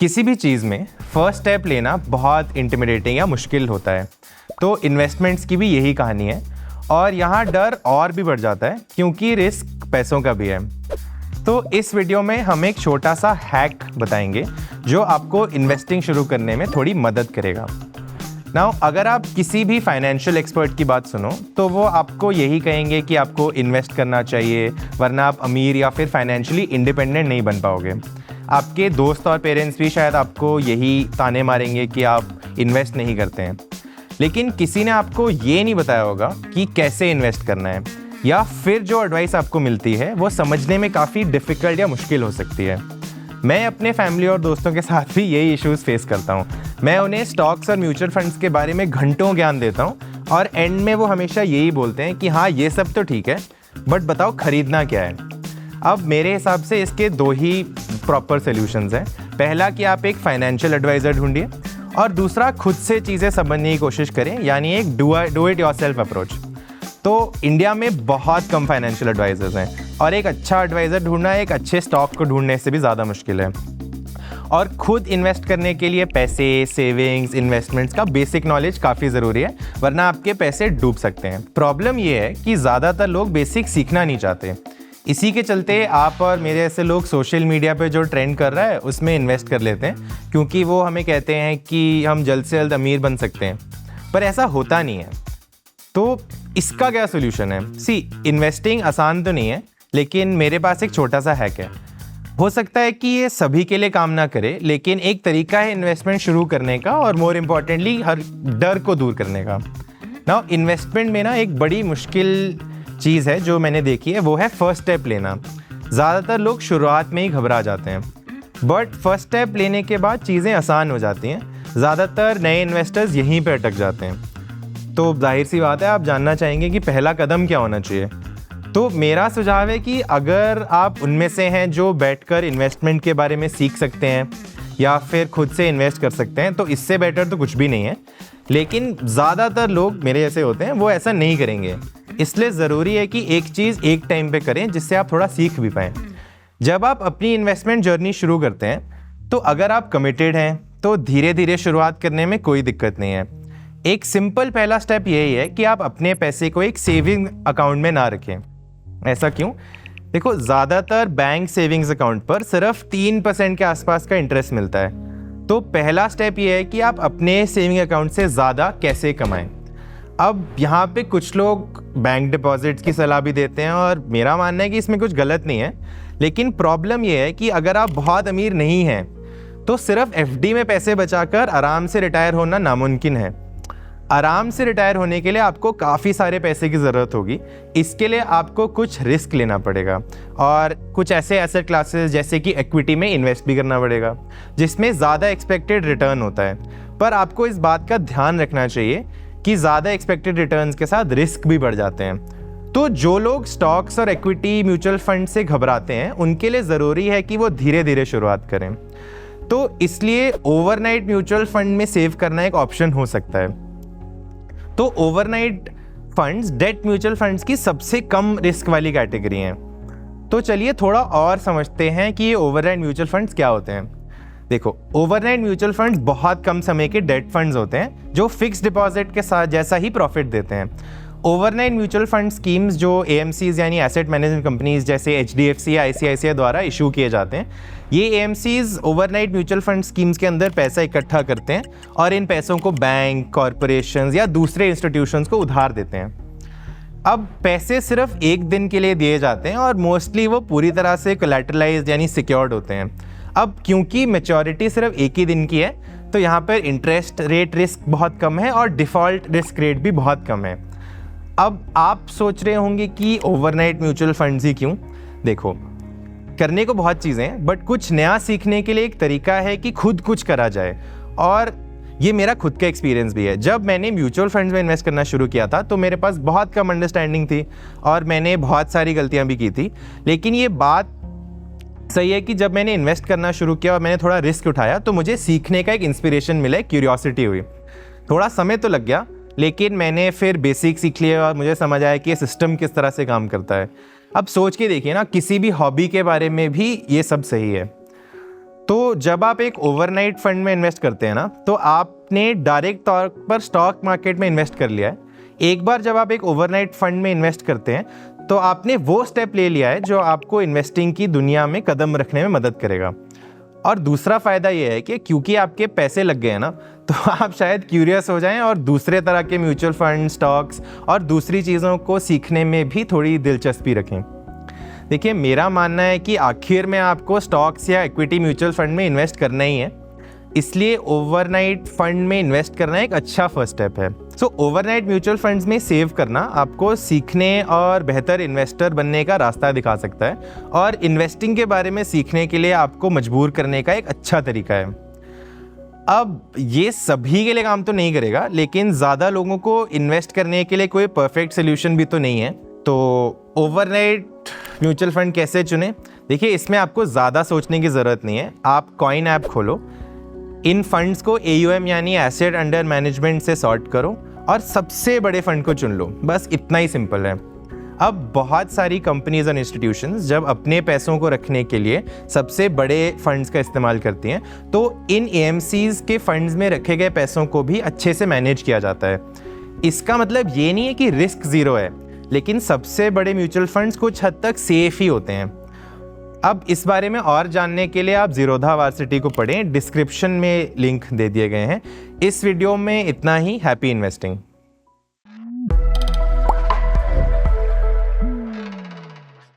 किसी भी चीज़ में फर्स्ट स्टेप लेना बहुत इंटिमिडेटिंग या मुश्किल होता है। तो इन्वेस्टमेंट्स की भी यही कहानी है और यहाँ डर और भी बढ़ जाता है क्योंकि रिस्क पैसों का भी है। तो इस वीडियो में हम एक छोटा सा हैक बताएंगे जो आपको इन्वेस्टिंग शुरू करने में थोड़ी मदद करेगा। नाउ अगर आप किसी भी फाइनेंशियल एक्सपर्ट की बात सुनो तो वो आपको यही कहेंगे कि आपको इन्वेस्ट करना चाहिए, वरना आप अमीर या फिर फाइनेंशियली इंडिपेंडेंट नहीं बन पाओगे। आपके दोस्त और पेरेंट्स भी शायद आपको यही ताने मारेंगे कि आप इन्वेस्ट नहीं करते हैं। लेकिन किसी ने आपको ये नहीं बताया होगा कि कैसे इन्वेस्ट करना है, या फिर जो एडवाइस आपको मिलती है वो समझने में काफ़ी डिफ़िकल्ट या मुश्किल हो सकती है। मैं अपने फैमिली और दोस्तों के साथ भी यही इश्यूज़ फेस करता हूँ। मैं उन्हें स्टॉक्स और म्यूचुअल फंड्स के बारे में घंटों ज्ञान देता हूँ और एंड में वो हमेशा यही बोलते हैं कि हाँ ये सब तो ठीक है, बट बताओ खरीदना क्या है। अब मेरे हिसाब से इसके दो ही प्रॉपर सॉल्यूशंस हैं। पहला कि आप एक फाइनेंशियल एडवाइज़र ढूंढिए और दूसरा खुद से चीज़ें समझने की कोशिश करें, यानी एक डू इट योरसेल्फ अप्रोच। तो इंडिया में बहुत कम फाइनेंशियल एडवाइज़र्स हैं और एक अच्छा एडवाइज़र ढूंढना एक अच्छे स्टॉक को ढूंढने से भी ज़्यादा मुश्किल है। और खुद इन्वेस्ट करने के लिए पैसे, सेविंग्स, इन्वेस्टमेंट्स का बेसिक नॉलेज काफ़ी ज़रूरी है, वरना आपके पैसे डूब सकते हैं। प्रॉब्लम ये है कि ज़्यादातर लोग बेसिक सीखना नहीं चाहते। इसी के चलते आप और मेरे ऐसे लोग सोशल मीडिया पे जो ट्रेंड कर रहा है उसमें इन्वेस्ट कर लेते हैं, क्योंकि वो हमें कहते हैं कि हम जल्द से जल्द अमीर बन सकते हैं, पर ऐसा होता नहीं है। तो इसका क्या सोल्यूशन है? इन्वेस्टिंग आसान तो नहीं है, लेकिन मेरे पास एक छोटा सा हैक है। हो सकता है कि ये सभी के लिए काम ना करे, लेकिन एक तरीका है इन्वेस्टमेंट शुरू करने का और मोर इम्पॉर्टेंटली हर डर को दूर करने का। नाउ इन्वेस्टमेंट में ना एक बड़ी मुश्किल चीज़ है जो मैंने देखी है, वो है फर्स्ट स्टेप लेना। ज़्यादातर लोग शुरुआत में ही घबरा जाते हैं, बट फर्स्ट स्टेप लेने के बाद चीज़ें आसान हो जाती हैं। ज़्यादातर नए इन्वेस्टर्स यहीं पे अटक जाते हैं। तो जाहिर सी बात है, आप जानना चाहेंगे कि पहला कदम क्या होना चाहिए। तो मेरा सुझाव है कि अगर आप उनमें से हैं जो बैठकर इन्वेस्टमेंट के बारे में सीख सकते हैं या फिर खुद से इन्वेस्ट कर सकते हैं, तो इससे बेटर तो कुछ भी नहीं है। लेकिन ज़्यादातर लोग मेरे जैसे होते हैं, वो ऐसा नहीं करेंगे। इसलिए ज़रूरी है कि एक चीज़ एक टाइम पे करें जिससे आप थोड़ा सीख भी पाएँ। जब आप अपनी इन्वेस्टमेंट जर्नी शुरू करते हैं तो अगर आप कमिटेड हैं तो धीरे धीरे शुरुआत करने में कोई दिक्कत नहीं है। एक सिंपल पहला स्टेप यही है कि आप अपने पैसे को एक सेविंग अकाउंट में ना रखें। ऐसा क्यों? देखो, ज़्यादातर बैंक सेविंग्स अकाउंट पर सिर्फ 3% के आसपास का इंटरेस्ट मिलता है। तो पहला स्टेप ये है कि आप अपने सेविंग अकाउंट से ज़्यादा कैसे कमाएं। अब यहाँ पे कुछ लोग बैंक डिपॉजिट्स की सलाह भी देते हैं और मेरा मानना है कि इसमें कुछ गलत नहीं है, लेकिन प्रॉब्लम ये है कि अगर आप बहुत अमीर नहीं हैं तो सिर्फ एफडी में पैसे बचाकर आराम से रिटायर होना नामुमकिन है। आराम से रिटायर होने के लिए आपको काफ़ी सारे पैसे की ज़रूरत होगी। इसके लिए आपको कुछ रिस्क लेना पड़ेगा और कुछ ऐसे एसेट क्लासेस जैसे कि इक्विटी में इन्वेस्ट भी करना पड़ेगा, जिसमें ज़्यादा एक्सपेक्टेड रिटर्न होता है। पर आपको इस बात का ध्यान रखना चाहिए कि ज़्यादा एक्सपेक्टेड रिटर्न्स के साथ रिस्क भी बढ़ जाते हैं। तो जो लोग स्टॉक्स और इक्विटी म्यूचुअल फंड से घबराते हैं, उनके लिए ज़रूरी है कि वो धीरे धीरे शुरुआत करें। तो इसलिए ओवरनाइट म्यूचुअल फंड में सेव करना एक ऑप्शन हो सकता है। तो overnight funds debt mutual funds की सबसे कम रिस्क वाली कैटेगरी हैं। तो चलिए थोड़ा और समझते हैं कि ये ओवरनाइट म्यूचुअल फंड्स क्या होते हैं। देखो, ओवरनाइट म्यूचुअल फंड्स बहुत कम समय के डेट फंड्स होते हैं जो फिक्स डिपॉजिट के साथ जैसा ही प्रॉफिट देते हैं। ओवरनाइट म्यूचुअल फंड स्कीम्स जो एएमसीज यानी एसेट मैनेजमेंट कंपनीज जैसे एचडीएफसी या आईसीआईसीआई द्वारा इशू किए जाते हैं, ये AMCs overnight mutual fund schemes के अंदर पैसा इकट्ठा करते हैं और इन पैसों को बैंक, कॉरपोरेशंस या दूसरे इंस्टीट्यूशंस को उधार देते हैं। अब पैसे सिर्फ एक दिन के लिए दिए जाते हैं और मोस्टली वो पूरी तरह से कोलैटरलाइज्ड यानी सिक्योर्ड होते हैं। अब क्योंकि मैच्योरिटी सिर्फ एक ही दिन की है, तो यहाँ पर इंटरेस्ट रेट रिस्क बहुत कम है और डिफ़ॉल्ट रिस्क रेट भी बहुत कम है। अब आप सोच रहे होंगे कि ओवरनाइट म्यूचुअल फंड्स ही क्यों? देखो, करने को बहुत चीज़ें हैं, बट कुछ नया सीखने के लिए एक तरीका है कि खुद कुछ करा जाए। और ये मेरा खुद का एक्सपीरियंस भी है। जब मैंने म्यूचुअल फंड्स में इन्वेस्ट करना शुरू किया था तो मेरे पास बहुत कम अंडरस्टैंडिंग थी और मैंने बहुत सारी गलतियाँ भी की थी। लेकिन ये बात सही है कि जब मैंने इन्वेस्ट करना शुरू किया और मैंने थोड़ा रिस्क उठाया तो मुझे सीखने का एक इंस्पिरेशन मिला, क्यूरियोसिटी हुई। थोड़ा समय तो लग गया, लेकिन मैंने फिर बेसिक सीख लिया और मुझे समझ आया कि ये सिस्टम किस तरह से काम करता है। अब सोच के देखिए ना, किसी भी हॉबी के बारे में भी ये सब सही है। तो जब आप एक ओवरनाइट फंड में इन्वेस्ट करते हैं ना, तो आपने डायरेक्ट तौर पर स्टॉक मार्केट में इन्वेस्ट कर लिया है। एक बार जब आप एक ओवरनाइट फंड में इन्वेस्ट करते हैं तो आपने वो स्टेप ले लिया है जो आपको इन्वेस्टिंग की दुनिया में कदम रखने में मदद करेगा। और दूसरा फ़ायदा ये है कि क्योंकि आपके पैसे लग गए हैं ना, तो आप शायद क्यूरियस हो जाएं और दूसरे तरह के म्यूचुअल फंड, स्टॉक्स और दूसरी चीज़ों को सीखने में भी थोड़ी दिलचस्पी रखें। देखिए, मेरा मानना है कि आखिर में आपको स्टॉक्स या इक्विटी म्यूचुअल फंड में इन्वेस्ट करना ही है, इसलिए ओवरनाइट फंड में इन्वेस्ट करना एक अच्छा फर्स्ट स्टेप है। सो ओवरनाइट म्यूचुअल फंड्स में सेव करना आपको सीखने और बेहतर इन्वेस्टर बनने का रास्ता दिखा सकता है, और इन्वेस्टिंग के बारे में सीखने के लिए आपको मजबूर करने का एक अच्छा तरीका है। अब ये सभी के लिए काम तो नहीं करेगा, लेकिन ज़्यादा लोगों को इन्वेस्ट करने के लिए कोई परफेक्ट सोल्यूशन भी तो नहीं है। तो ओवरनाइट म्यूचुअल फंड कैसे चुने? देखिए, इसमें आपको ज़्यादा सोचने की ज़रूरत नहीं है। आप कॉइन ऐप खोलो, इन फंड्स को AUM यानी एसेट अंडर मैनेजमेंट से सॉर्ट करो और सबसे बड़े फंड को चुन लो। बस इतना ही सिंपल है। अब बहुत सारी कंपनीज और इंस्टीट्यूशंस जब अपने पैसों को रखने के लिए सबसे बड़े फंड्स का इस्तेमाल करती हैं, तो इन AMCs के फंड्स में रखे गए पैसों को भी अच्छे से मैनेज किया जाता है। इसका मतलब ये नहीं है कि रिस्क ज़ीरो है, लेकिन सबसे बड़े म्यूचुअल फंड्स कुछ हद तक सेफ ही होते हैं। अब इस बारे में और जानने के लिए आप ज़ीरोधा वार्सिटी को पढ़ें, डिस्क्रिप्शन में लिंक दे दिए गए हैं। इस वीडियो में इतना ही। Happy investing.